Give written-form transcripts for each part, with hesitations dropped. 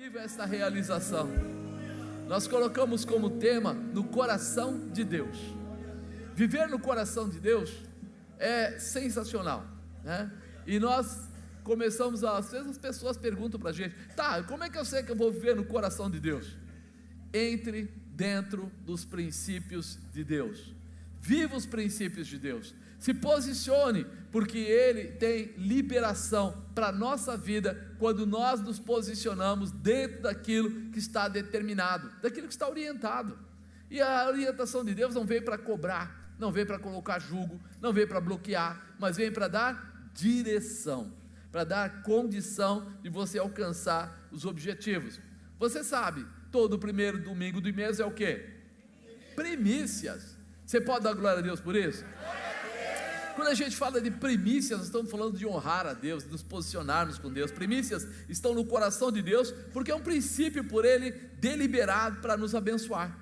Viva esta realização. Nós colocamos como tema no coração de Deus. Viver no coração de Deus é sensacional, né? E nós começamos às vezes as pessoas perguntam para a gente: tá, como é que eu sei que eu vou viver no coração de Deus? Entre dentro dos princípios de Deus. Viva os princípios de Deus. Se posicione, porque Ele tem liberação para a nossa vida quando nós nos posicionamos dentro daquilo que está determinado, daquilo que está orientado. E a orientação de Deus não veio para cobrar, não veio para colocar julgo, não veio para bloquear, mas veio para dar direção, para dar condição de você alcançar os objetivos. Você sabe, todo primeiro domingo do mês é o quê? Primícias. Você pode dar glória a Deus por isso? Quando a gente fala de primícias, nós estamos falando de honrar a Deus, de nos posicionarmos com Deus. Primícias estão no coração de Deus, porque é um princípio por Ele deliberado para nos abençoar.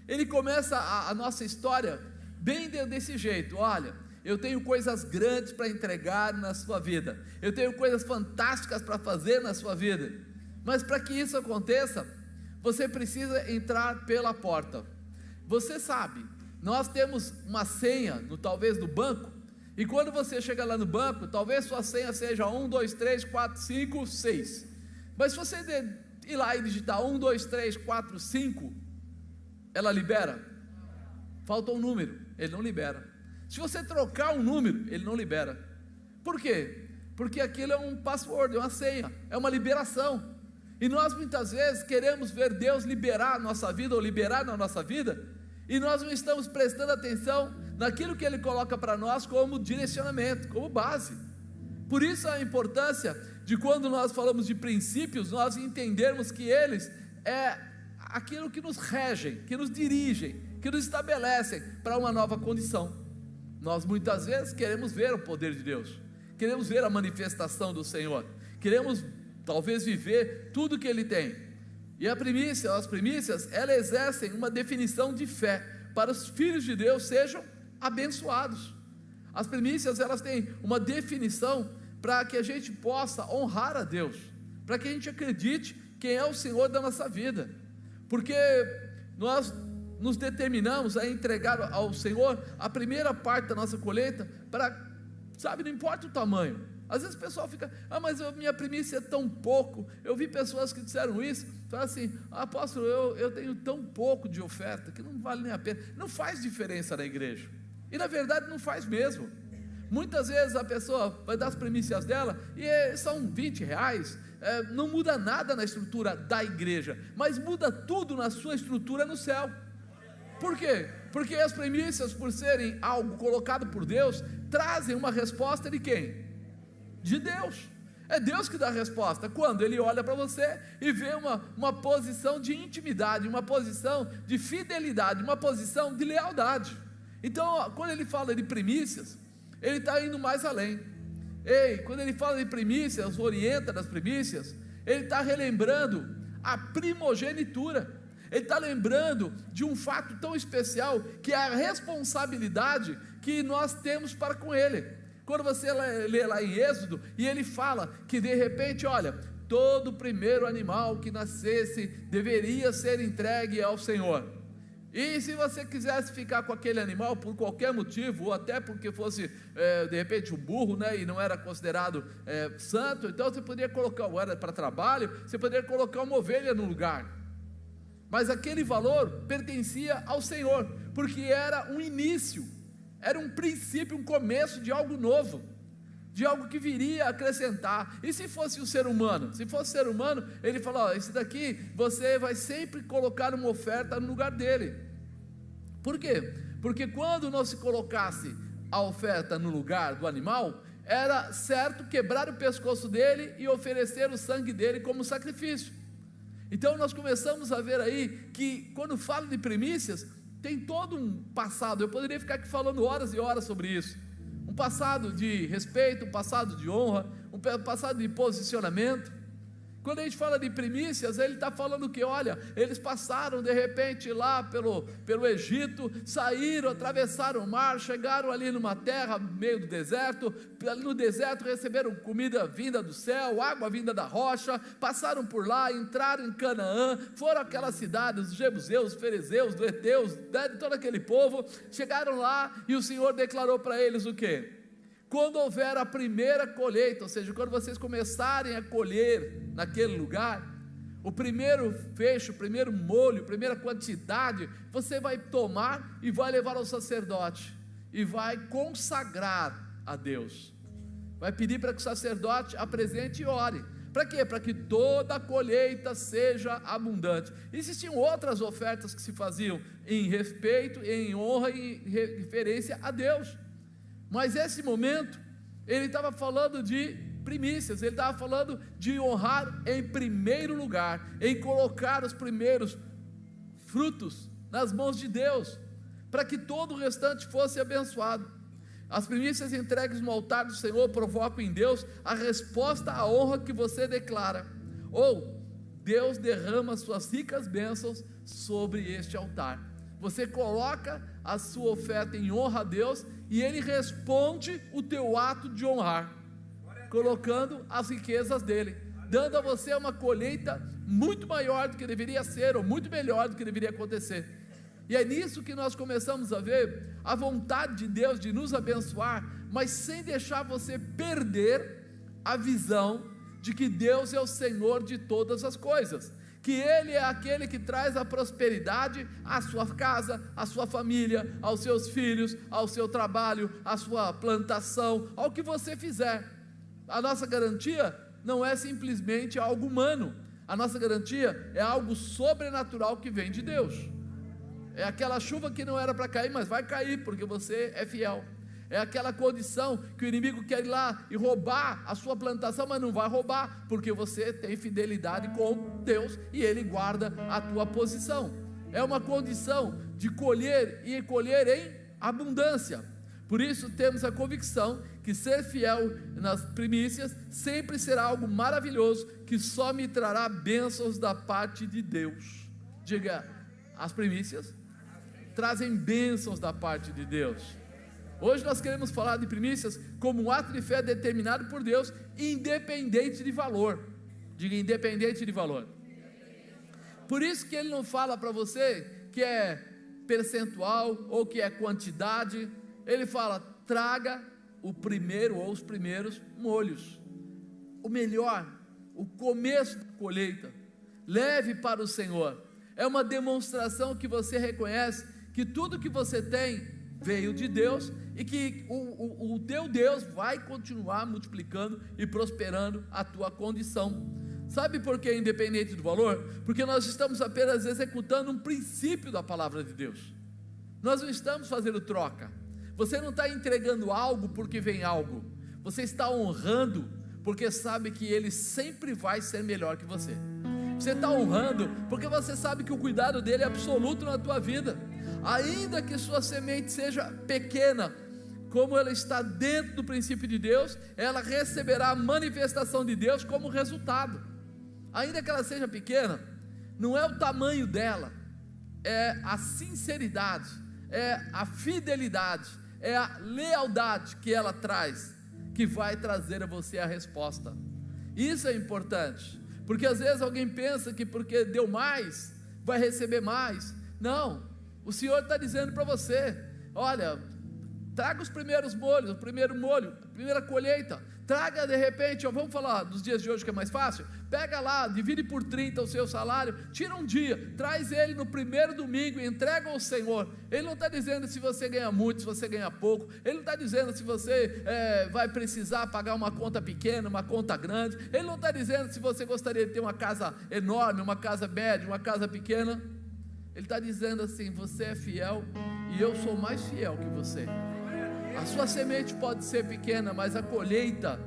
Ele começa a nossa história bem desse jeito: olha, eu tenho coisas grandes para entregar na sua vida, eu tenho coisas fantásticas para fazer na sua vida, mas para que isso aconteça, você precisa entrar pela porta. Você sabe, nós temos uma senha, talvez no banco, e quando você chega lá no banco, talvez sua senha seja 1, 2, 3, 4, 5, 6, mas se você ir lá e digitar 1, 2, 3, 4, 5, ela libera? Falta um número, ele não libera. Se você trocar um número, ele não libera. Por quê? Porque aquilo é um password, é uma senha, é uma liberação. E nós muitas vezes queremos ver Deus liberar a nossa vida, ou liberar na nossa vida, e nós não estamos prestando atenção naquilo que Ele coloca para nós como direcionamento, como base. Por isso a importância de, quando nós falamos de princípios, nós entendermos que eles é aquilo que nos regem, que nos dirigem, que nos estabelecem para uma nova condição. Nós muitas vezes queremos ver o poder de Deus, queremos ver a manifestação do Senhor, queremos talvez viver tudo que Ele tem. E as primícias, elas exercem uma definição de fé, para os filhos de Deus sejam abençoados. As primícias, elas têm uma definição para que a gente possa honrar a Deus, para que a gente acredite quem é o Senhor da nossa vida, porque nós nos determinamos a entregar ao Senhor a primeira parte da nossa colheita, sabe, não importa o tamanho. Às vezes o pessoal fica: mas a minha primícia é tão pouco. Eu vi pessoas que disseram isso, falaram assim: apóstolo, eu tenho tão pouco de oferta que não vale nem a pena. Não faz diferença na igreja, e na verdade não faz mesmo. Muitas vezes a pessoa vai dar as primícias dela e são 20 reais, não muda nada na estrutura da igreja, mas muda tudo na sua estrutura no céu. Por quê? Porque as primícias, por serem algo colocado por Deus, trazem uma resposta de quem? De Deus. É Deus que dá a resposta, quando Ele olha para você e vê uma posição de intimidade, uma posição de fidelidade, uma posição de lealdade. Então, quando Ele fala de primícias, Ele está indo mais além. Quando Ele fala de primícias, orienta das primícias, Ele está relembrando a primogenitura. Ele está lembrando de um fato tão especial, que é a responsabilidade que nós temos para com Ele. Quando você lê lá em Êxodo, e ele fala que de repente, olha, todo primeiro animal que nascesse deveria ser entregue ao Senhor. E se você quisesse ficar com aquele animal por qualquer motivo, ou até porque fosse de repente um burro, né, e não era considerado santo, então você poderia colocar, ou era para trabalho, você poderia colocar uma ovelha no lugar. Mas aquele valor pertencia ao Senhor, porque era um início, era um princípio, um começo de algo novo, de algo que viria a acrescentar. E se fosse o ser humano? Se fosse o ser humano, ele falou: esse daqui você vai sempre colocar uma oferta no lugar dele. Por quê? Porque quando não se colocasse a oferta no lugar do animal, era certo quebrar o pescoço dele e oferecer o sangue dele como sacrifício. Então nós começamos a ver aí que, quando fala de primícias, tem todo um passado. Eu poderia ficar aqui falando horas e horas sobre isso. Um passado de respeito, um passado de honra, um passado de posicionamento. Quando a gente fala de primícias, ele está falando que, olha, eles passaram de repente lá pelo Egito, saíram, atravessaram o mar, chegaram ali numa terra meio do deserto, no deserto receberam comida vinda do céu, água vinda da rocha, passaram por lá, entraram em Canaã, foram àquela cidade, os jebuseus, os ferezeus, os heteus, de todo aquele povo, chegaram lá e o Senhor declarou para eles o quê? Quando houver a primeira colheita, ou seja, quando vocês começarem a colher naquele lugar, o primeiro fecho, o primeiro molho, a primeira quantidade, você vai tomar e vai levar ao sacerdote, e vai consagrar a Deus, vai pedir para que o sacerdote apresente e ore. Para quê? Para que toda a colheita seja abundante. Existiam outras ofertas que se faziam em respeito, em honra e em referência a Deus, mas esse momento, ele estava falando de primícias, ele estava falando de honrar em primeiro lugar, em colocar os primeiros frutos nas mãos de Deus, para que todo o restante fosse abençoado. As primícias entregues no altar do Senhor provocam em Deus a resposta à honra que você declara, ou Deus derrama suas ricas bênçãos sobre este altar. Você coloca a sua oferta em honra a Deus, e Ele responde o teu ato de honrar, colocando as riquezas dele, dando a você uma colheita muito maior do que deveria ser, ou muito melhor do que deveria acontecer. E é nisso que nós começamos a ver a vontade de Deus de nos abençoar, mas sem deixar você perder a visão de que Deus é o Senhor de todas as coisas, que Ele é aquele que traz a prosperidade à sua casa, à sua família, aos seus filhos, ao seu trabalho, à sua plantação, ao que você fizer. A nossa garantia não é simplesmente algo humano, a nossa garantia é algo sobrenatural que vem de Deus. É aquela chuva que não era para cair, mas vai cair porque você é fiel. É aquela condição que o inimigo quer ir lá e roubar a sua plantação, mas não vai roubar, porque você tem fidelidade com Deus e Ele guarda a tua posição. É uma condição de colher e colher em abundância. Por isso temos a convicção que ser fiel nas primícias sempre será algo maravilhoso, que só me trará bênçãos da parte de Deus. Diga, as primícias trazem bênçãos da parte de Deus. Hoje nós queremos falar de primícias como um ato de fé determinado por Deus, independente de valor. Diga, independente de valor. Por isso que Ele não fala para você que é percentual ou que é quantidade. Ele fala, traga o primeiro ou os primeiros molhos, o melhor, o começo da colheita, leve para o Senhor. É uma demonstração que você reconhece que tudo que você tem veio de Deus, e que o teu Deus vai continuar multiplicando e prosperando a tua condição. Sabe por que independente do valor? Porque nós estamos apenas executando um princípio da palavra de Deus. Nós não estamos fazendo troca. Você não está entregando algo porque vem algo. Você está honrando porque sabe que Ele sempre vai ser melhor que você. Você está honrando porque você sabe que o cuidado dele é absoluto na tua vida. Ainda que sua semente seja pequena, como ela está dentro do princípio de Deus, ela receberá a manifestação de Deus como resultado. Ainda que ela seja pequena, não é o tamanho dela, é a sinceridade, é a fidelidade, é a lealdade que ela traz, que vai trazer a você a resposta. Isso é importante, porque às vezes alguém pensa que porque deu mais, vai receber mais. Não, o Senhor está dizendo para você, olha, traga os primeiros molhos, o primeiro molho, a primeira colheita, traga de repente, vamos falar dos dias de hoje que é mais fácil, pega lá, divide por 30 o seu salário, tira um dia, traz ele no primeiro domingo e entrega ao Senhor. Ele não está dizendo se você ganha muito, se você ganha pouco, Ele não está dizendo se você vai precisar pagar uma conta pequena, uma conta grande, Ele não está dizendo se você gostaria de ter uma casa enorme, uma casa média, uma casa pequena. Ele está dizendo assim, você é fiel e eu sou mais fiel que você. A sua semente pode ser pequena, mas a colheita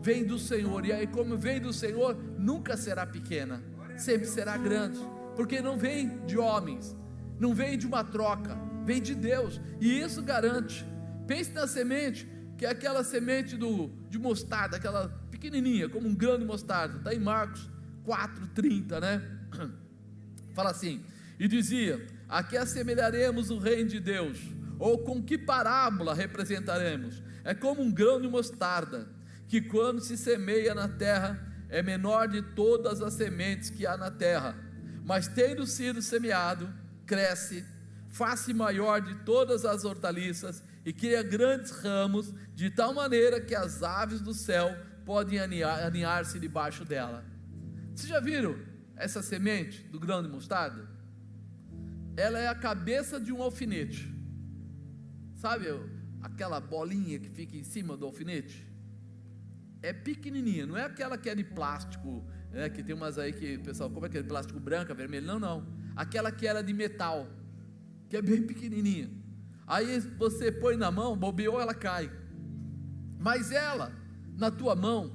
vem do Senhor, e aí como vem do Senhor, nunca será pequena, sempre será grande, porque não vem de homens, não vem de uma troca, vem de Deus, e isso garante. Pense na semente, que é aquela semente de mostarda, aquela pequenininha, como um grão de mostarda, está em Marcos 4:30, né? Fala assim: e dizia: a que assemelharemos o reino de Deus? Ou com que parábola representaremos? É como um grão de mostarda, que quando se semeia na terra, é menor de todas as sementes que há na terra, mas tendo sido semeado, cresce, faz-se maior de todas as hortaliças, e cria grandes ramos, de tal maneira que as aves do céu podem aninhar-se debaixo dela. Vocês já viram essa semente do grão de mostarda? Ela é a cabeça de um alfinete. Sabe aquela bolinha que fica em cima do alfinete? É pequenininha, não é aquela que é de plástico, né, que tem umas aí que o pessoal, como é que é, plástico branco, vermelho? Não, aquela que era de metal, que é bem pequenininha. Aí você põe na mão, bobeou, ela cai. Mas ela, na tua mão,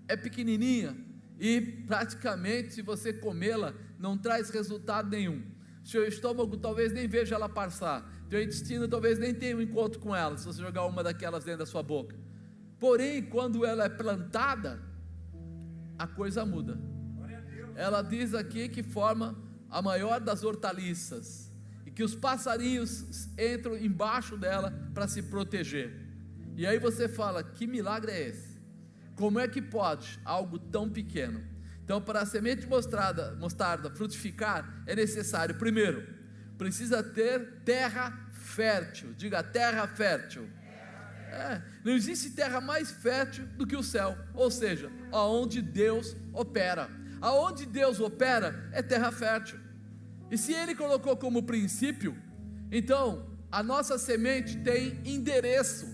é pequenininha, e praticamente, se você comê-la, não traz resultado nenhum. Seu estômago talvez nem veja ela passar, teu intestino talvez nem tenha um encontro com ela, se você jogar uma daquelas dentro da sua boca. Porém, quando ela é plantada, a coisa muda. Ela diz aqui que forma a maior das hortaliças, e que os passarinhos entram embaixo dela para se proteger. E aí você fala: que milagre é esse? Como é que pode algo tão pequeno? Então, para a semente de mostarda frutificar, é necessário, primeiro, precisa ter terra fértil. Diga: terra fértil. Não existe terra mais fértil do que o céu, ou seja, aonde Deus opera. Aonde Deus opera é terra fértil. E se Ele colocou como princípio, então a nossa semente tem endereço,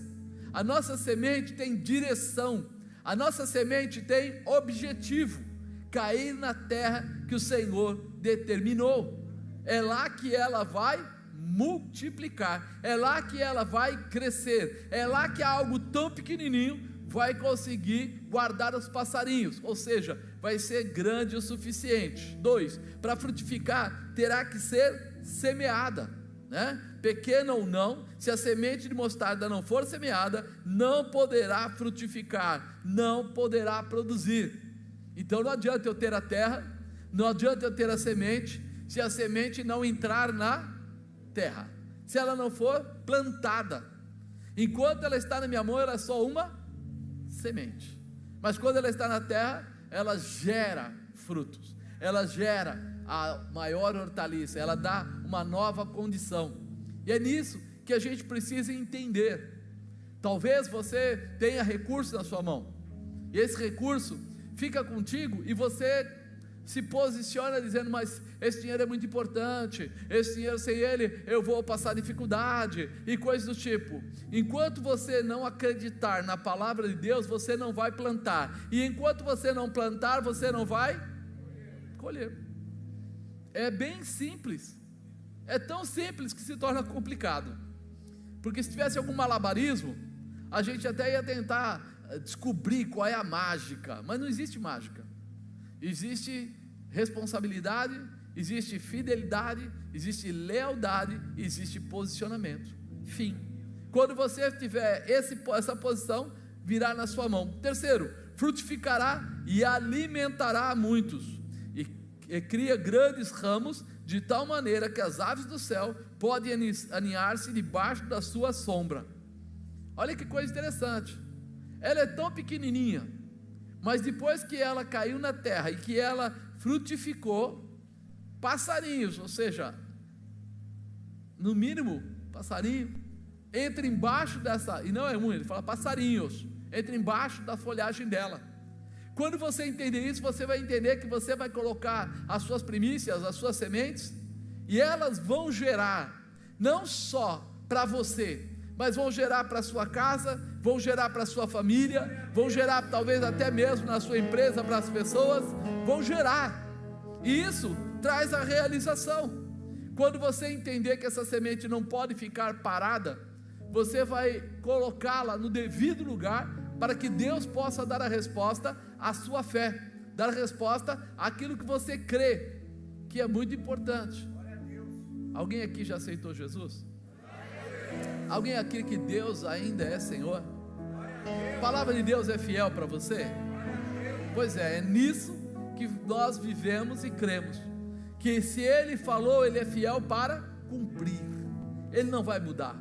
a nossa semente tem direção, a nossa semente tem objetivo: cair na terra que o Senhor determinou. É lá que ela vai multiplicar, é lá que ela vai crescer, é lá que algo tão pequenininho vai conseguir guardar os passarinhos, ou seja, vai ser grande o suficiente. 2, para frutificar terá que ser semeada, né? Pequena ou não, se a semente de mostarda não for semeada, não poderá frutificar, não poderá produzir. Então não adianta eu ter a terra, não adianta eu ter a semente, se a semente não entrar na terra, se ela não for plantada. Enquanto ela está na minha mão, ela é só uma semente, mas quando ela está na terra, ela gera frutos, ela gera a maior hortaliça, ela dá uma nova condição. E é nisso que a gente precisa entender. Talvez você tenha recurso na sua mão, e esse recurso fica contigo, e você se posiciona dizendo: mas esse dinheiro é muito importante, esse dinheiro, sem ele eu vou passar dificuldade, e coisas do tipo. Enquanto você não acreditar na palavra de Deus, você não vai plantar, e enquanto você não plantar, você não vai colher. É bem simples, é tão simples que se torna complicado, porque se tivesse algum malabarismo, a gente até ia tentar descobrir qual é a mágica, mas não existe mágica. Existe responsabilidade, existe fidelidade, existe lealdade, existe posicionamento. Fim. Quando você tiver essa posição, virá na sua mão. Terceiro, frutificará e alimentará a muitos, e cria grandes ramos, de tal maneira que as aves do céu podem aninhar-se debaixo da sua sombra. Olha que coisa interessante. Ela é tão pequenininha, mas depois que ela caiu na terra e que ela frutificou, passarinhos, ou seja, no mínimo passarinho, entra embaixo dessa, e não é um, ele fala passarinhos, entra embaixo da folhagem dela. Quando você entender isso, você vai entender que você vai colocar as suas primícias, as suas sementes, e elas vão gerar, não só para você, mas vão gerar para a sua casa, vão gerar para a sua família, vão gerar talvez até mesmo na sua empresa, para as pessoas, vão gerar, e isso traz a realização. Quando você entender que essa semente não pode ficar parada, você vai colocá-la no devido lugar, para que Deus possa dar a resposta à sua fé, dar a resposta àquilo que você crê, que é muito importante. Alguém aqui já aceitou Jesus? Alguém aqui que Deus ainda é Senhor? A palavra de Deus é fiel para você? Pois é nisso que nós vivemos e cremos, que se Ele falou, Ele é fiel para cumprir, Ele não vai mudar.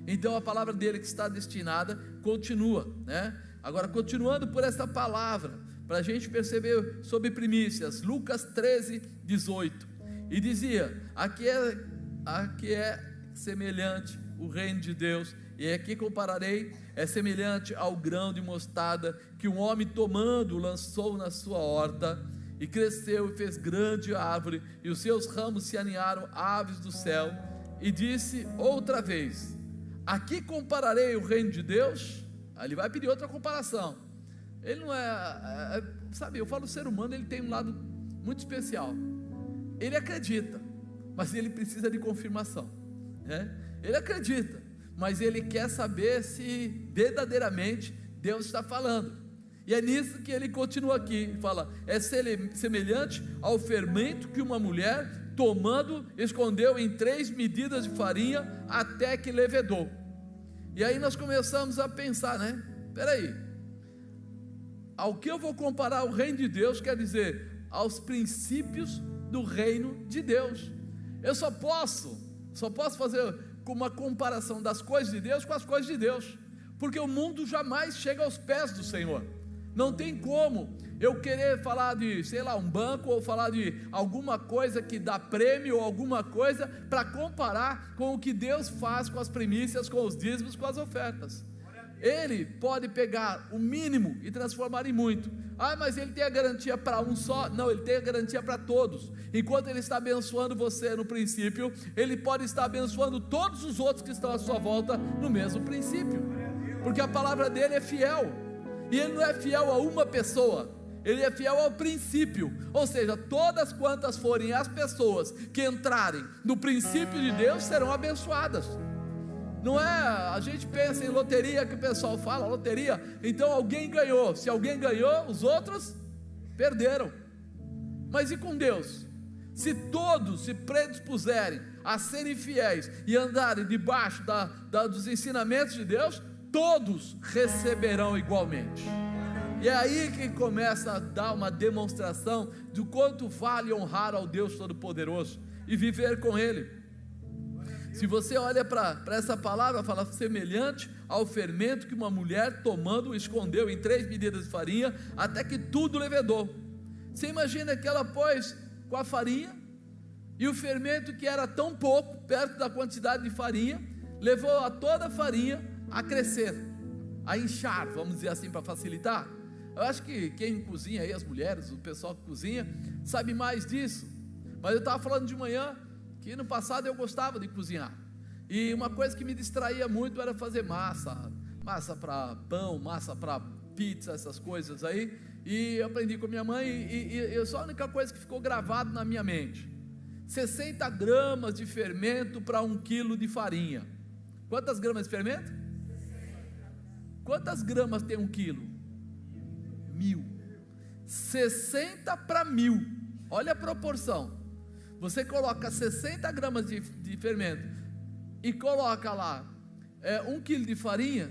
Então a palavra dele que está destinada continua, né? Agora, continuando por essa palavra, para a gente perceber sobre primícias, Lucas 13, 18, e dizia: aqui é semelhante o reino de Deus, e aqui compararei, é semelhante ao grão de mostarda, que um homem tomando lançou na sua horta, e cresceu e fez grande árvore, e os seus ramos se aninharam aves do céu. E disse outra vez: aqui compararei o reino de Deus. Aí ele vai pedir outra comparação. Ele não sabe, eu falo, o ser humano, ele tem um lado muito especial. Ele acredita, mas ele precisa de confirmação, né? Ele acredita, mas ele quer saber se verdadeiramente Deus está falando. E é nisso que ele continua aqui, fala: é semelhante ao fermento que uma mulher, tomando, escondeu em 3 medidas de farinha, até que levedou. E aí nós começamos a pensar, né? Peraí, ao que eu vou comparar o reino de Deus? Quer dizer, aos princípios do reino de Deus. Eu só posso fazer uma comparação das coisas de Deus com as coisas de Deus, porque o mundo jamais chega aos pés do Senhor. Não tem como eu querer falar de, sei lá, um banco, ou falar de alguma coisa que dá prêmio, ou alguma coisa, para comparar com o que Deus faz com as primícias, com os dízimos, com as ofertas. Ele pode pegar o mínimo e transformar em muito. Ah, mas ele tem a garantia para um só? Não, ele tem a garantia para todos. Enquanto ele está abençoando você no princípio, ele pode estar abençoando todos os outros que estão à sua volta no mesmo princípio, porque a palavra dele é fiel. E ele não é fiel a uma pessoa, ele é fiel ao princípio. Ou seja, todas quantas forem as pessoas que entrarem no princípio de Deus serão abençoadas. Não é, a gente pensa em loteria, que o pessoal fala, loteria, então alguém ganhou, se alguém ganhou, os outros perderam. Mas e com Deus? Se todos se predispuserem a serem fiéis e andarem debaixo dos ensinamentos de Deus, todos receberão igualmente. E é aí que começa a dar uma demonstração do quanto vale honrar ao Deus Todo-Poderoso e viver com Ele. Se você olha para essa palavra, fala: semelhante ao fermento que uma mulher, tomando, escondeu em 3 medidas de farinha, até que tudo levedou. Você imagina que ela pôs com a farinha, e o fermento, que era tão pouco, perto da quantidade de farinha, levou a toda a farinha a crescer, a inchar, vamos dizer assim, para facilitar. Eu acho que quem cozinha aí, as mulheres, o pessoal que cozinha, sabe mais disso. Mas eu estava falando de manhã que no passado eu gostava de cozinhar, e uma coisa que me distraía muito era fazer massa para pão, massa para pizza, essas coisas aí. E eu aprendi com minha mãe, e só a única coisa que ficou gravado na minha mente: 60 gramas de fermento para 1 quilo de farinha. Quantas gramas de fermento? Quantas gramas tem 1 quilo? 1000. 60 para 1000. Olha a proporção. Você coloca 60 gramas de fermento e coloca lá 1 quilo de farinha,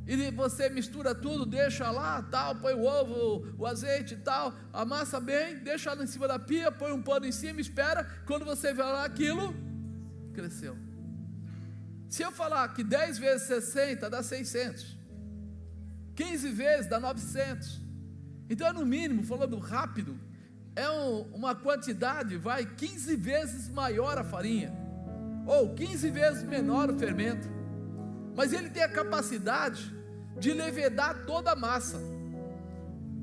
e você mistura tudo, deixa lá, tal, põe o ovo, o azeite e tal, amassa bem, deixa lá em cima da pia, põe um pano em cima, espera. Quando você vê lá, aquilo cresceu. Se eu falar que 10 vezes 60 dá 600, 15 vezes dá 900. Então é no mínimo, falando rápido, é uma quantidade, 15 vezes maior a farinha, ou 15 vezes menor o fermento. Mas ele tem a capacidade de levedar toda a massa.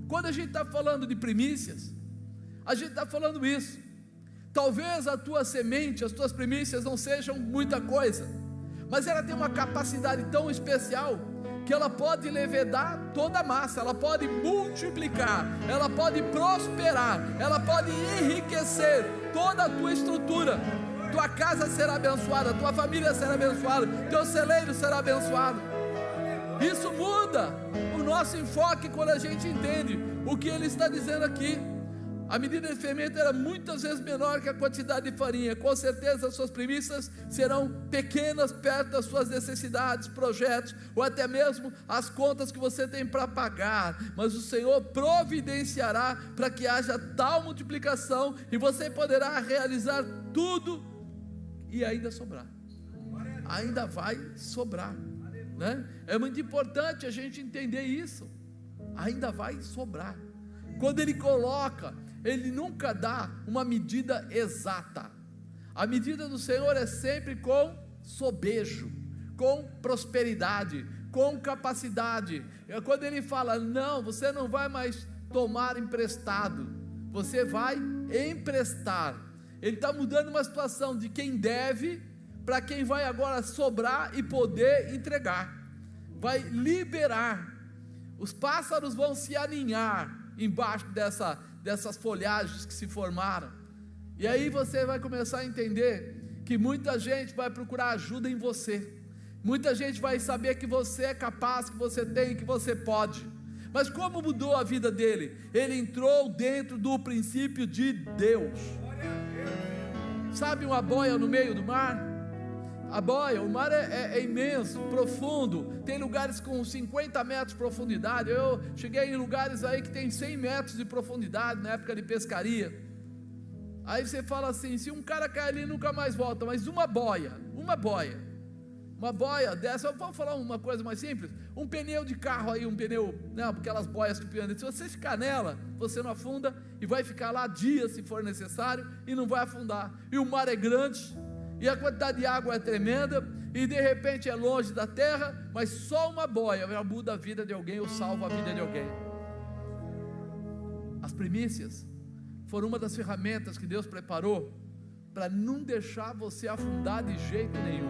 Quando a gente está falando de primícias, a gente está falando isso. Talvez a tua semente, as tuas primícias não sejam muita coisa, mas ela tem uma capacidade tão especial, que ela pode levedar toda a massa, ela pode multiplicar, ela pode prosperar, ela pode enriquecer toda a tua estrutura. Tua casa será abençoada, tua família será abençoada, teu celeiro será abençoado. Isso muda o nosso enfoque quando a gente entende o que ele está dizendo aqui. A medida de fermento era muitas vezes menor que a quantidade de farinha. Com certeza as suas primícias serão pequenas perto das suas necessidades, projetos, ou até mesmo as contas que você tem para pagar. Mas o Senhor providenciará para que haja tal multiplicação, e você poderá realizar tudo e ainda sobrar. Ainda vai sobrar, né? É muito importante a gente entender isso. Ainda vai sobrar. Quando Ele coloca, Ele nunca dá uma medida exata. A medida do Senhor é sempre com sobejo, com prosperidade, com capacidade. Quando Ele fala, não, você não vai mais tomar emprestado, você vai emprestar. Ele está mudando uma situação de quem deve para quem vai agora sobrar e poder entregar. Vai liberar. Os pássaros vão se aninhar embaixo dessas folhagens que se formaram. E aí você vai começar a entender que muita gente vai procurar ajuda em você. Muita gente vai saber que você é capaz, que você tem, que você pode. Mas como mudou a vida dele? Ele entrou dentro do princípio de Deus. Sabe uma boia no meio do mar? A boia, o mar é imenso, profundo, tem lugares com 50 metros de profundidade. Eu cheguei em lugares aí que tem 100 metros de profundidade, na época de pescaria. Aí você fala assim, se um cara cair ali nunca mais volta, mas uma boia dessa, vamos falar uma coisa mais simples, um pneu de carro aí, aquelas boias que se você ficar nela, você não afunda, e vai ficar lá dias se for necessário, e não vai afundar. E o mar é grande, e a quantidade de água é tremenda, e de repente é longe da terra, mas só uma boia já muda a vida de alguém, ou salva a vida de alguém. As primícias foram uma das ferramentas que Deus preparou para não deixar você afundar de jeito nenhum,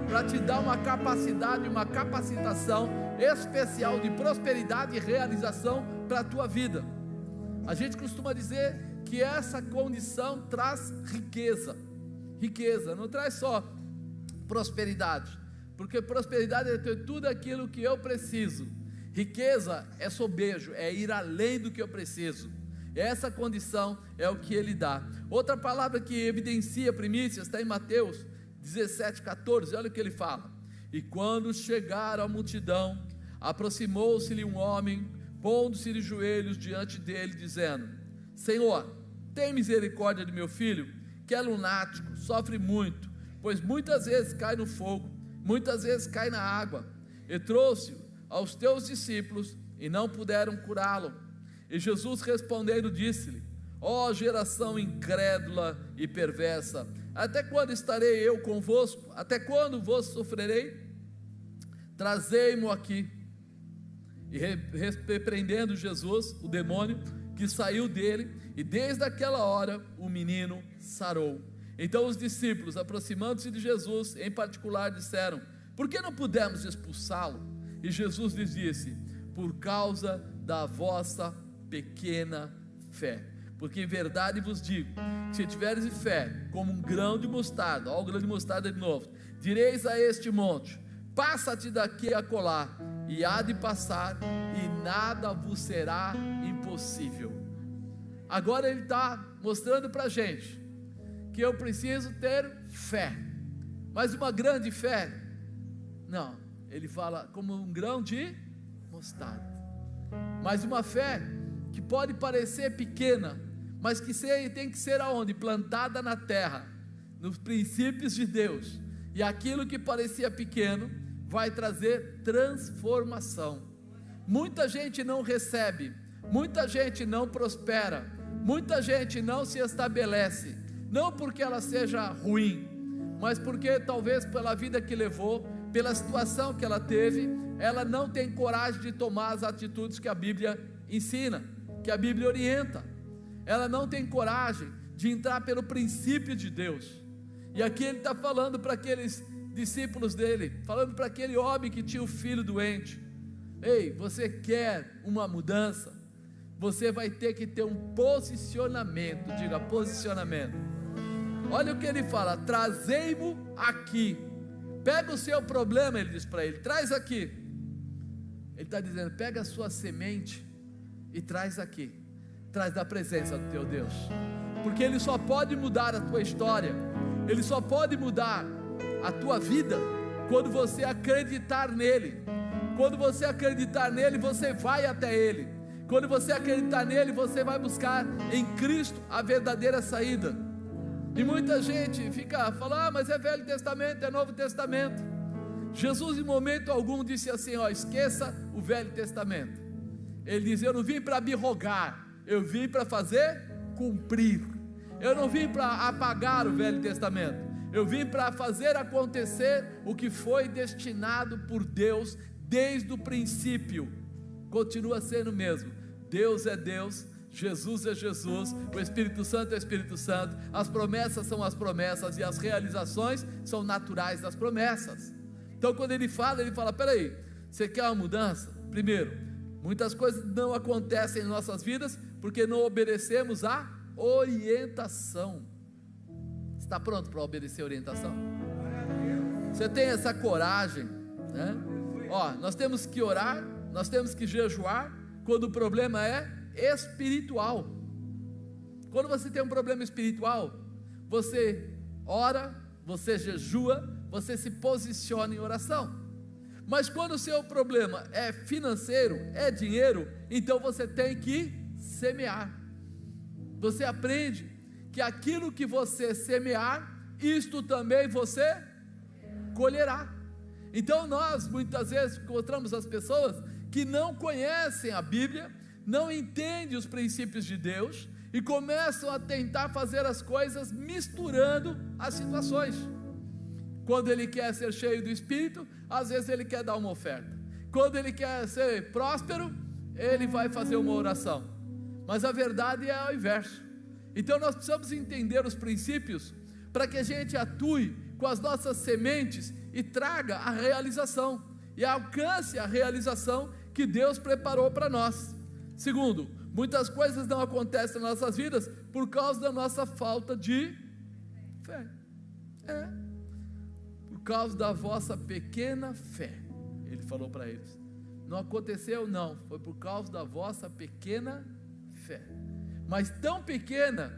para te dar uma capacidade, uma capacitação especial de prosperidade e realização para a tua vida. A gente costuma dizer que essa condição traz riqueza, não traz só prosperidade, porque prosperidade é ter tudo aquilo que eu preciso. Riqueza é sobejo, é ir além do que eu preciso. Essa condição é o que Ele dá. Outra palavra que evidencia primícias está em Mateus 17,14, olha o que ele fala: e quando chegaram a multidão, aproximou-se-lhe um homem, pondo-se de joelhos diante dele, dizendo: Senhor, tem misericórdia de meu filho, que é lunático, sofre muito, pois muitas vezes cai no fogo, muitas vezes cai na água. E trouxe-o aos teus discípulos, e não puderam curá-lo. E Jesus respondendo disse-lhe: ó geração incrédula e perversa, até quando estarei eu convosco? Até quando vos sofrerei? Trazei-mo aqui. E repreendendo Jesus, o demônio que saiu dele, e desde aquela hora o menino sarou. Então os discípulos, aproximando-se de Jesus, em particular, disseram: por que não pudemos expulsá-lo? E Jesus lhes disse: por causa da vossa pequena fé. Porque em verdade vos digo, que se tiveres fé como um grão de mostarda, olha o grão de mostarda de novo, direis a este monte: passa-te daqui a acolá, e há de passar, e nada vos será impossível. Agora ele está mostrando para a gente que eu preciso ter fé, mas uma grande fé? Não, ele fala como um grão de mostarda. Mas uma fé que pode parecer pequena, mas que tem que ser aonde? Plantada na terra, nos princípios de Deus. E aquilo que parecia pequeno vai trazer transformação. Muita gente não recebe, muita gente não prospera, muita gente não se estabelece, não porque ela seja ruim, mas porque talvez pela vida que levou, pela situação que ela teve, ela não tem coragem de tomar as atitudes que a Bíblia ensina, que a Bíblia orienta. Ela não tem coragem de entrar pelo princípio de Deus. E aqui ele está falando para aqueles discípulos dele, falando para aquele homem que tinha o filho doente: ei, você quer uma mudança? Você vai ter que ter um posicionamento. Diga posicionamento. Olha o que ele fala: trazei-mo aqui. Pega o seu problema, ele diz para ele, traz aqui. Ele está dizendo: pega a sua semente e traz aqui. atrás da presença do teu Deus, porque Ele só pode mudar a tua história, Ele só pode mudar a tua vida quando você acreditar nele. Quando você acreditar nele, você vai até Ele. Quando você acreditar nele, você vai buscar em Cristo a verdadeira saída. E muita gente fica falando, mas é Velho Testamento, é Novo Testamento. Jesus em momento algum disse assim, esqueça o Velho Testamento. Ele diz, eu não vim para me rogar, eu vim para fazer cumprir. Eu não vim para apagar o Velho Testamento, eu vim para fazer acontecer o que foi destinado por Deus desde o princípio. Continua sendo o mesmo. Deus é Deus, Jesus é Jesus, o Espírito Santo é o Espírito Santo, as promessas são as promessas e as realizações são naturais das promessas. Então quando ele fala, peraí, você quer uma mudança? Primeiro, muitas coisas não acontecem em nossas vidas porque não obedecemos a orientação. Está pronto para obedecer a orientação? Você tem essa coragem, né? Nós temos que orar, nós temos que jejuar quando o problema é espiritual. Quando você tem um problema espiritual, você ora, você jejua, você se posiciona em oração. Mas quando o seu problema é financeiro, é dinheiro, então você tem que semear. Você aprende que aquilo que você semear, isto também você colherá. Então nós muitas vezes encontramos as pessoas que não conhecem a Bíblia, não entendem os princípios de Deus e começam a tentar fazer as coisas misturando as situações. Quando ele quer ser cheio do Espírito, às vezes ele quer dar uma oferta. Quando ele quer ser próspero, ele vai fazer uma oração. Mas a verdade é o inverso. Então nós precisamos entender os princípios para que a gente atue com as nossas sementes e traga a realização e alcance a realização que Deus preparou para nós. Segundo, muitas coisas não acontecem nas nossas vidas por causa da nossa falta de fé. Por causa da vossa pequena fé. Ele falou para eles. Não aconteceu, não, foi por causa da vossa pequena fé. Mas tão pequena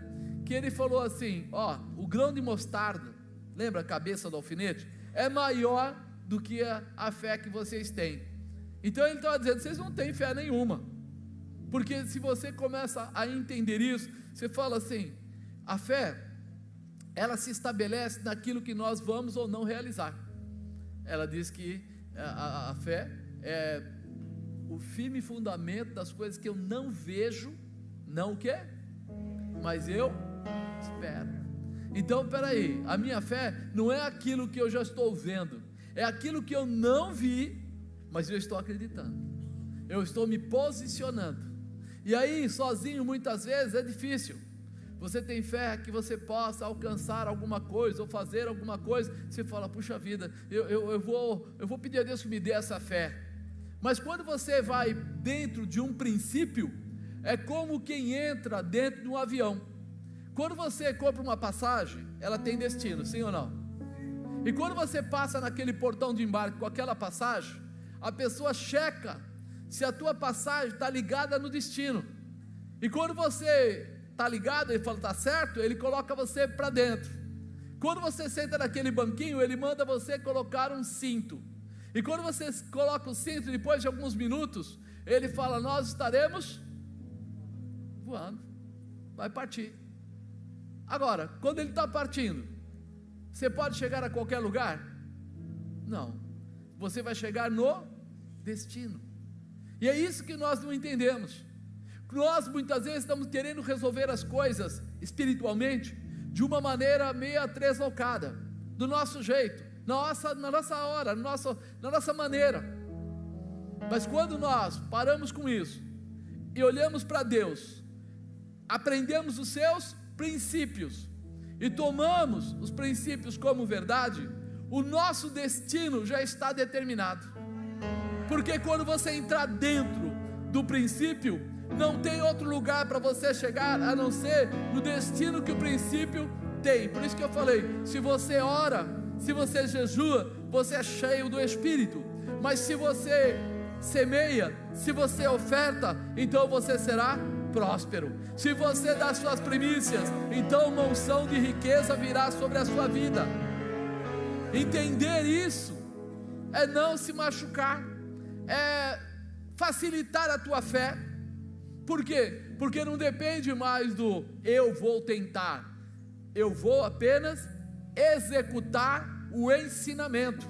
que ele falou assim, o grão de mostarda, lembra a cabeça do alfinete? É maior do que a fé que vocês têm. Então ele estava dizendo, vocês não têm fé nenhuma. Porque se você começa a entender isso, você fala assim, a fé, ela se estabelece naquilo que nós vamos ou não realizar. Ela diz que a fé é o firme fundamento das coisas que eu não vejo, não o quê? Mas eu espero. Então peraí, a minha fé não é aquilo que eu já estou vendo, é aquilo que eu não vi, mas eu estou acreditando, eu estou me posicionando. E aí sozinho muitas vezes é difícil. Você tem fé que você possa alcançar alguma coisa ou fazer alguma coisa, você fala, puxa vida, eu vou pedir a Deus que me dê essa fé. Mas quando você vai dentro de um princípio, é como quem entra dentro de um avião. Quando você compra uma passagem, ela tem destino, sim ou não? E quando você passa naquele portão de embarque com aquela passagem, a pessoa checa se a tua passagem está ligada no destino. E quando você está ligado, ele fala, está certo, ele coloca você para dentro. Quando você senta naquele banquinho, ele manda você colocar um cinto. E quando você coloca o cinto, depois de alguns minutos, ele fala, nós estaremos voando, vai partir. Agora, quando ele está partindo, você pode chegar a qualquer lugar? Não, você vai chegar no destino. E é isso que nós não entendemos. Nós muitas vezes estamos querendo resolver as coisas espiritualmente de uma maneira meio deslocada, do nosso jeito, na nossa hora, na nossa maneira. Mas quando nós paramos com isso e olhamos para Deus, aprendemos os seus princípios e tomamos os princípios como verdade, o nosso destino já está determinado. Porque quando você entrar dentro do princípio, não tem outro lugar para você chegar a não ser no destino que o princípio tem. Por isso que eu falei, se você ora, se você jejua, você é cheio do Espírito. Mas se você semeia, se você oferta, então você será próspero. Se você dá suas primícias, então uma unção de riqueza virá sobre a sua vida. Entender isso é não se machucar, é facilitar a tua fé. Por quê? Porque não depende mais do eu vou tentar, eu vou apenas executar o ensinamento,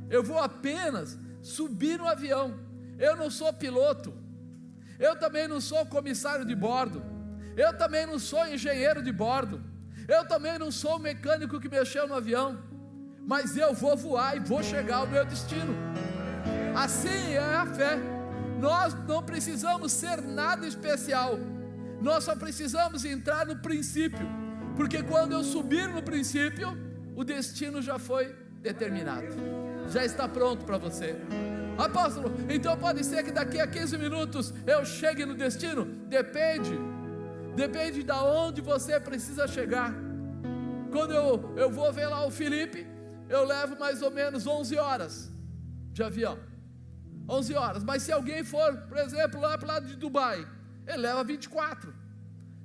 eu vou apenas subir no avião. Eu não sou piloto, eu também não sou comissário de bordo, eu também não sou engenheiro de bordo, eu também não sou o mecânico que mexeu no avião, mas eu vou voar e vou chegar ao meu destino. Assim é a fé. Nós não precisamos ser nada especial, nós só precisamos entrar no princípio, porque quando eu subir no princípio, o destino já foi determinado, já está pronto para você. Apóstolo, então pode ser que daqui a 15 minutos eu chegue no destino? Depende da onde você precisa chegar. Quando eu vou ver lá o Felipe, eu levo mais ou menos 11 horas de avião, 11 horas, mas se alguém for, por exemplo, lá para o lado de Dubai, ele leva 24,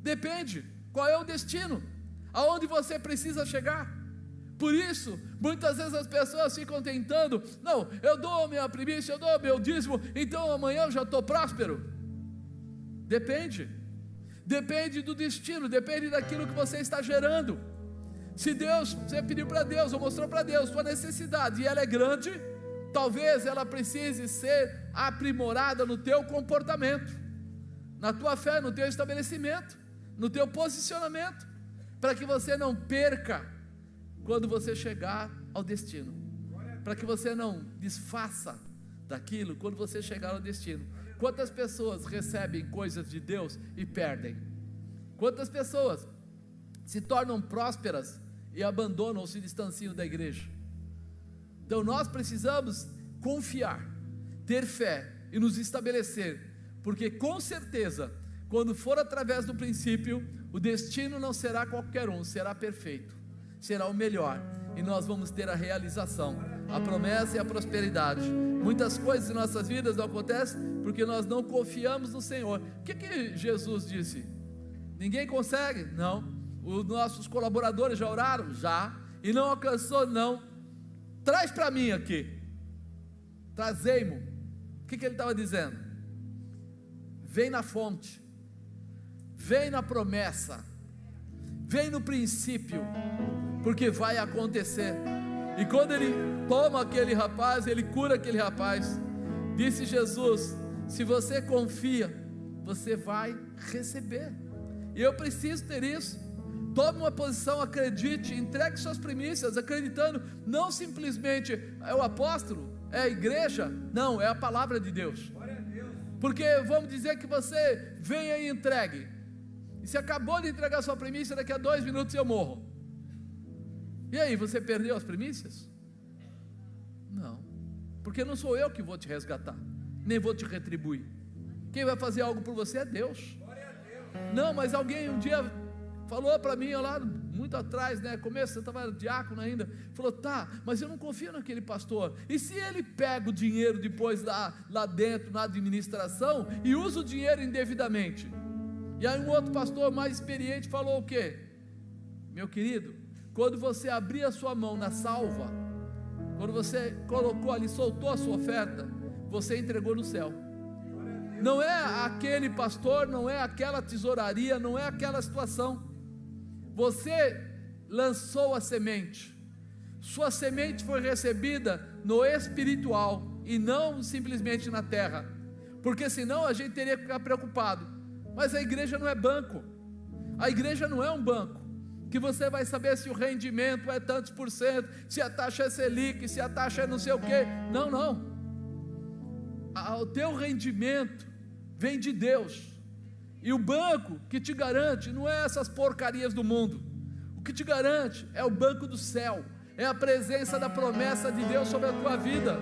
depende, qual é o destino, aonde você precisa chegar. Por isso, muitas vezes as pessoas ficam tentando, não, eu dou minha primícia, eu dou meu dízimo, então amanhã eu já estou próspero. Depende do destino, depende daquilo que você está gerando. Se você pediu para Deus, ou mostrou para Deus sua necessidade, e ela é grande, talvez ela precise ser aprimorada no teu comportamento, na tua fé, no teu estabelecimento, no teu posicionamento, para que você não perca quando você chegar ao destino, para que você não desfaça daquilo quando você chegar ao destino. Quantas pessoas recebem coisas de Deus e perdem? Quantas pessoas se tornam prósperas e abandonam ou se distanciam da igreja? Então nós precisamos confiar, ter fé e nos estabelecer, porque com certeza, quando for através do princípio, o destino não será qualquer um, será perfeito, será o melhor, e nós vamos ter a realização, a promessa e a prosperidade. Muitas coisas em nossas vidas não acontecem porque nós não confiamos no Senhor. O que Jesus disse? Ninguém consegue? Não. Os nossos colaboradores já oraram? Já. E não alcançou? Não. Traz para mim aqui, trazei-mo. O que ele estava dizendo? Vem na fonte, vem na promessa, vem no princípio, porque vai acontecer. E quando ele toma aquele rapaz, ele cura aquele rapaz, disse Jesus, se você confia, você vai receber. E eu preciso ter isso. Tome uma posição, acredite, entregue suas primícias, acreditando, não simplesmente é o apóstolo, é a igreja, não, é a palavra de Deus. Porque vamos dizer que você venha e entregue, e se acabou de entregar sua primícia, daqui a 2 minutos eu morro. E aí, você perdeu as primícias? Não, porque não sou eu que vou te resgatar, nem vou te retribuir. Quem vai fazer algo por você é Deus. Não, mas alguém um dia falou para mim, lá muito atrás, começo, eu estava diácono ainda, falou, tá, mas eu não confio naquele pastor, e se ele pega o dinheiro depois lá dentro, na administração, e usa o dinheiro indevidamente? E aí um outro pastor mais experiente falou o quê? Meu querido, quando você abrir a sua mão na salva, quando você colocou ali, soltou a sua oferta, você entregou no céu. Não é aquele pastor, não é aquela tesouraria, não é aquela situação. Você lançou a semente, sua semente foi recebida no espiritual e não simplesmente na terra, porque senão a gente teria que ficar preocupado. Mas a igreja não é banco, a igreja não é um banco, que você vai saber se o rendimento é tantos por cento, se a taxa é Selic, se a taxa é não sei o que. Não, não. O teu rendimento vem de Deus, e o banco que te garante não é essas porcarias do mundo. O que te garante é o banco do céu, é a presença da promessa de Deus sobre a tua vida.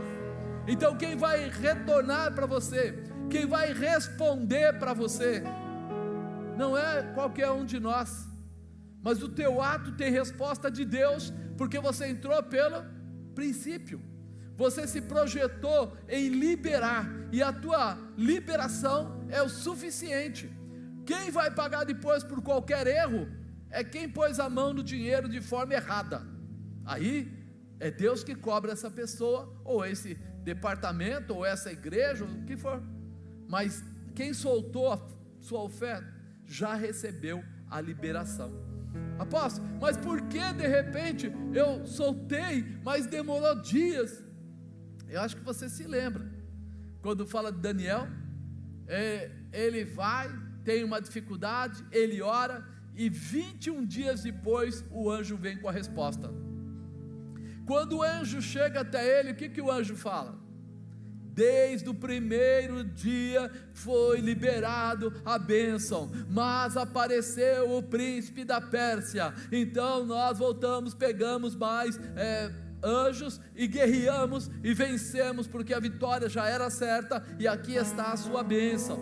Então quem vai retornar para você, quem vai responder para você, não é qualquer um de nós, mas o teu ato tem resposta de Deus, porque você entrou pelo princípio, você se projetou em liberar, e a tua liberação é o suficiente Quem vai pagar depois por qualquer erro é quem pôs a mão no dinheiro de forma errada. Aí é Deus que cobra essa pessoa, ou esse departamento, ou essa igreja, o que for. Mas quem soltou a sua oferta já recebeu a liberação. Apóstolo, mas por que de repente eu soltei, mas demorou dias? Eu acho que você se lembra, quando fala de Daniel, ele vai, tem uma dificuldade, ele ora, e 21 dias depois o anjo vem com a resposta. Quando o anjo chega até ele, o que o anjo fala? Desde o primeiro dia foi liberado a bênção, mas apareceu o príncipe da Pérsia. Então nós voltamos, pegamos mais anjos e guerreamos e vencemos, porque a vitória já era certa, e aqui está a sua bênção.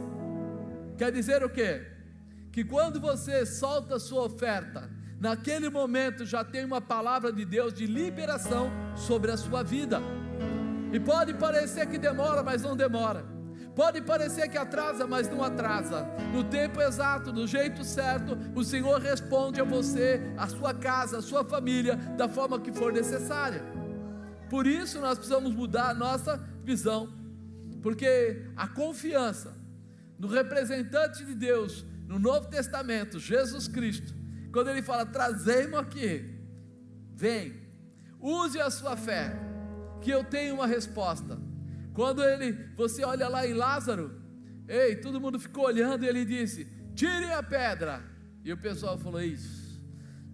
Quer dizer o quê? Que quando você solta a sua oferta, naquele momento já tem uma palavra de Deus de liberação sobre a sua vida. E pode parecer que demora, mas não demora. Pode parecer que atrasa, mas não atrasa. No tempo exato, do jeito certo, o Senhor responde a você, a sua casa, a sua família, da forma que for necessária. Por isso nós precisamos mudar a nossa visão, porque a confiança no representante de Deus no Novo Testamento, Jesus Cristo, quando ele fala, trazei-mo aqui, vem, use a sua fé, que eu tenho uma resposta. Quando você olha lá em Lázaro, todo mundo ficou olhando, e ele disse, tirem a pedra, e o pessoal falou, isso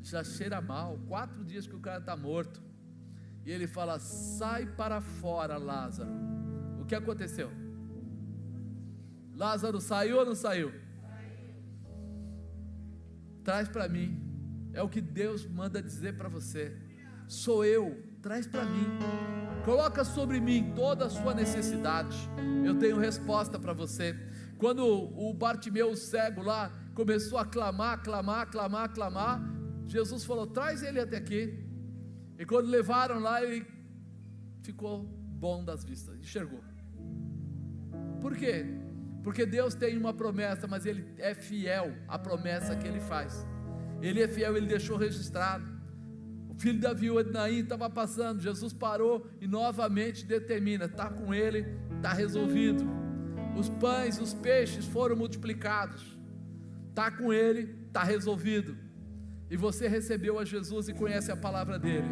já cheira mal, 4 dias que o cara está morto. E ele fala, sai para fora, Lázaro. O que aconteceu? Lázaro saiu ou não saiu? Traz para mim, é o que Deus manda dizer para você, sou eu, traz para mim, coloca sobre mim toda a sua necessidade, eu tenho resposta para você. Quando o Bartimeu, o cego lá, começou a clamar, Jesus falou, traz ele até aqui. E quando levaram lá, ele ficou bom das vistas, enxergou. Por quê? Porque Deus tem uma promessa, mas Ele é fiel à promessa que Ele faz. Ele é fiel, Ele deixou registrado. O filho da viúva de Naim estava passando, Jesus parou e novamente determina, está com ele, está resolvido. Os pães, os peixes foram multiplicados, está com ele, está resolvido. E você recebeu a Jesus e conhece a palavra dele,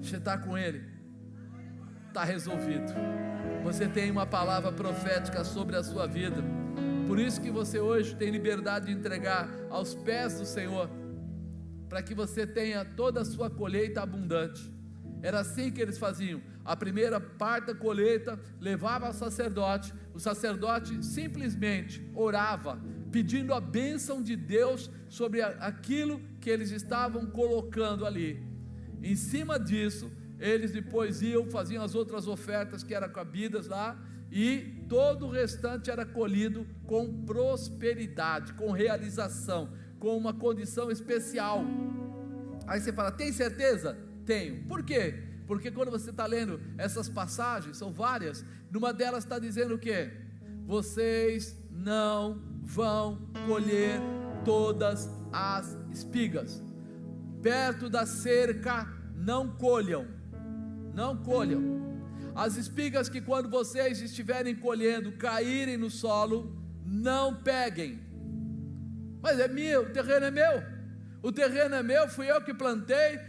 você está com ele, está resolvido. Você tem uma palavra profética sobre a sua vida. Por isso que você hoje tem liberdade de entregar aos pés do Senhor, para que você tenha toda a sua colheita abundante. Era assim que eles faziam. A primeira parte da colheita levava ao sacerdote. O sacerdote simplesmente orava, pedindo a bênção de Deus sobre aquilo que eles estavam colocando ali. Em cima disso, eles depois faziam as outras ofertas que eram cabidas lá, e todo o restante era colhido com prosperidade, com realização, com uma condição especial. Aí você fala, tem certeza? Tenho. Por quê? Porque quando você está lendo essas passagens, são várias, numa delas está dizendo o quê? Vocês não vão colher todas as espigas, perto da cerca não colham, não colham. As espigas que quando vocês estiverem colhendo, caírem no solo, não peguem. Mas é meu, o terreno é meu, o terreno é meu, fui eu que plantei.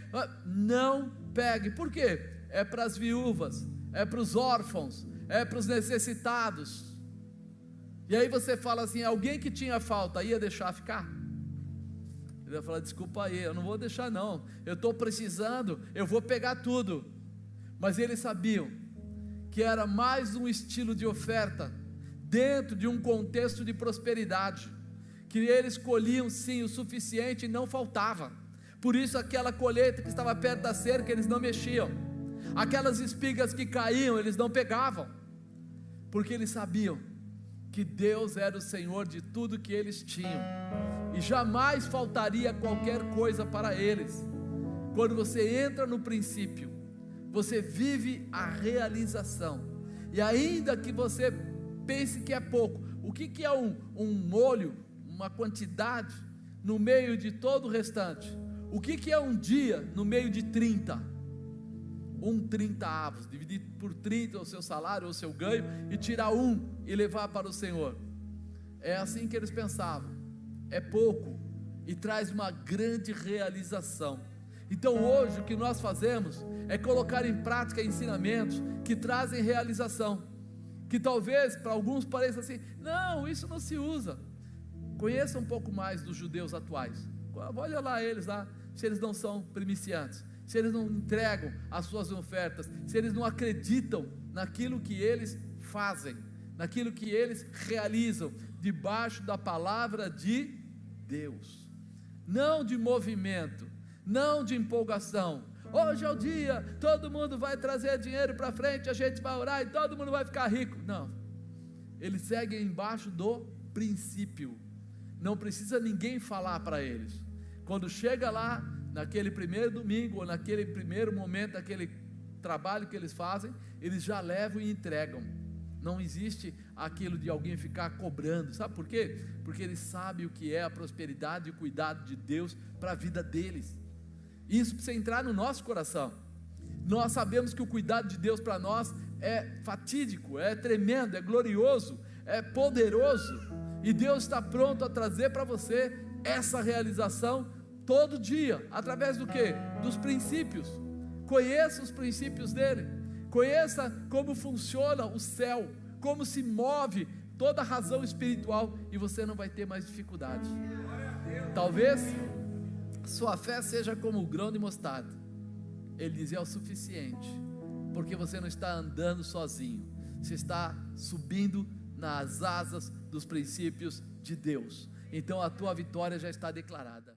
Não pegue. Por quê? É para as viúvas, é para os órfãos, é para os necessitados. E aí você fala assim, alguém que tinha falta ia deixar ficar? Ele vai falar, desculpa aí, eu não vou deixar não, eu estou precisando, eu vou pegar tudo. Mas eles sabiam que era mais um estilo de oferta, dentro de um contexto de prosperidade, que eles colhiam sim o suficiente e não faltava. Por isso aquela colheita que estava perto da cerca, eles não mexiam. Aquelas espigas que caíam, eles não pegavam, porque eles sabiam que Deus era o Senhor de tudo que eles tinham, e jamais faltaria qualquer coisa para eles. Quando você entra no princípio, você vive a realização. E ainda que você pense que é pouco, o que é um molho, uma quantidade no meio de todo o restante. O que é um dia no meio de 30? 30 avos, dividir por 30 o seu salário ou o seu ganho, e tirar e levar para o Senhor. É assim que eles pensavam. É pouco e traz uma grande realização. Então hoje o que nós fazemos é colocar em prática ensinamentos que trazem realização, que talvez para alguns pareça assim, não, isso não se usa. Conheça um pouco mais dos judeus atuais. Olha lá eles lá, se eles não são primiciantes, se eles não entregam as suas ofertas, se eles não acreditam naquilo que eles fazem, naquilo que eles realizam, debaixo da palavra de Deus, não de movimento, não de empolgação. Hoje é o dia, todo mundo vai trazer dinheiro para frente, a gente vai orar e todo mundo vai ficar rico. Não, eles seguem embaixo do princípio, não precisa ninguém falar para eles. Quando chega lá, naquele primeiro domingo, ou naquele primeiro momento, daquele trabalho que eles fazem, eles já levam e entregam. Não existe aquilo de alguém ficar cobrando. Sabe por quê? Porque eles sabem o que é a prosperidade e o cuidado de Deus para a vida deles. Isso precisa entrar no nosso coração. Nós sabemos que o cuidado de Deus para nós é fatídico, é tremendo, é glorioso, é poderoso, e Deus está pronto a trazer para você essa realização todo dia, através do quê? Dos princípios. Conheça os princípios dele, conheça como funciona o céu, como se move toda a razão espiritual, e você não vai ter mais dificuldade. Talvez sua fé seja como o grão de mostarda. Ele diz, é o suficiente, porque você não está andando sozinho, você está subindo nas asas dos princípios de Deus. Então a tua vitória já está declarada.